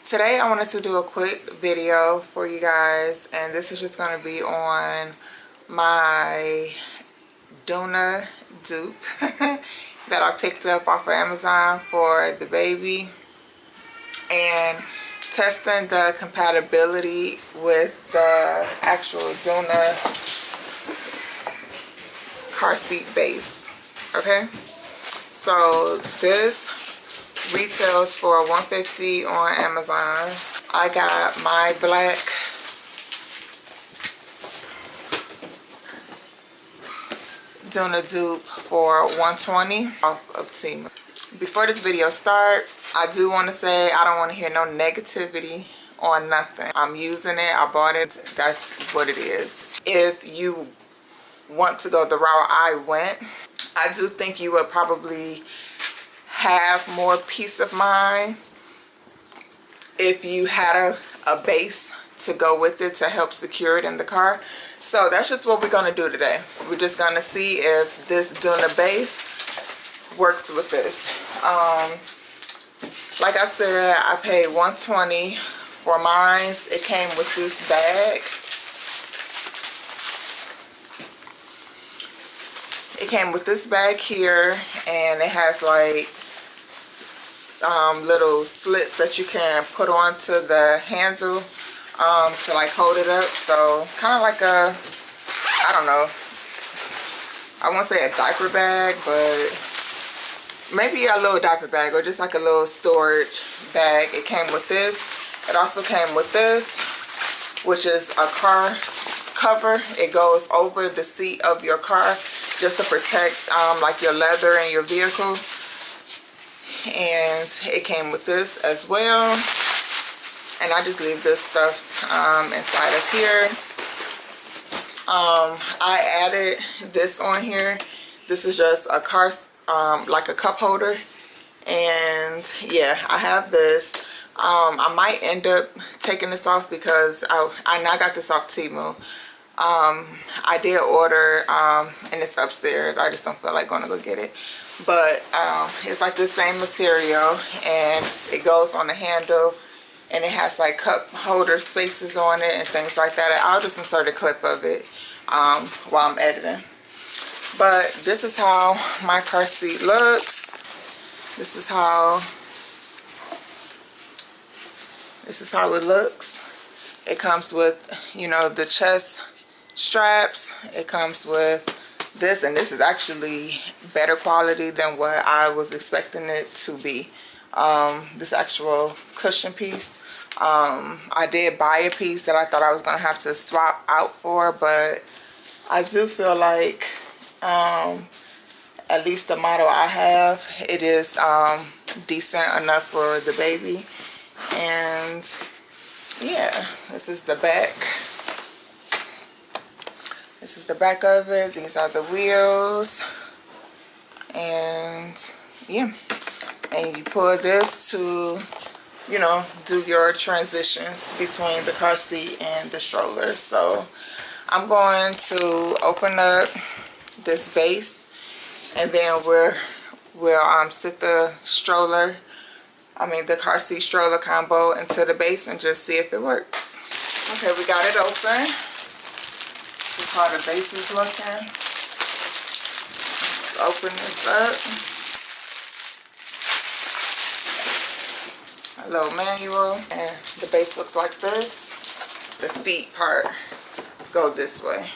Today I wanted to do a quick video for you guys, and this is just going to be on my Doona dupe that I picked up off of Amazon for the baby, and testing the compatibility with the actual Doona car seat base. Okay, so this retails for $150 on Amazon. I got my black Doona dupe for $120 off of Temu. Before this video starts, I do want to say I don't want to hear no negativity on nothing. I'm using it, I bought it, that's what it is. If you want to go the route I went, I do think you would probably have more peace of mind if you had a base to go with it to help secure it in the car. So that's just what we're going to do today. We're just going to see if this Doona base works with this. Like I said, I paid $120 for mine. It came with this bag. It came with this bag here, and it has like little slits that you can put onto the handle to like hold it up. So kind of like a, I don't know, I won't say a diaper bag, but maybe a little diaper bag, or just like a little storage bag. It came with this. It also came with this, which is a car cover. It goes over the seat of your car just to protect like your leather in your vehicle. And it came with this as well, and I just leave this stuff inside of here. I added this on here. This is just a car like a cup holder, and yeah, I have this. I might end up taking this off because I got this off Temu. I did order and it's upstairs. I just don't feel like going to go get it. But it's like the same material, and it goes on the handle, and it has like cup holder spaces on it and things like that. I'll just insert a clip of it while I'm editing. But this is how my car seat looks. This is how it looks. It comes with, you know, the chest straps. It comes with this, and this is actually better quality than what I was expecting it to be. This actual cushion piece. I did buy a piece that I thought I was gonna have to swap out for, but I do feel like at least the model I have, it is decent enough for the baby. And yeah, this is the back. This is the back of it. These are the wheels. And yeah, and you pull this to, you know, do your transitions between the car seat and the stroller. So I'm going to open up this base, and then we'll sit the stroller, the car seat stroller combo into the base and just see if it works. Okay, we got it open. This is how the base is looking. Let's open this up. A little manual, and the base looks like this. The feet part go this way.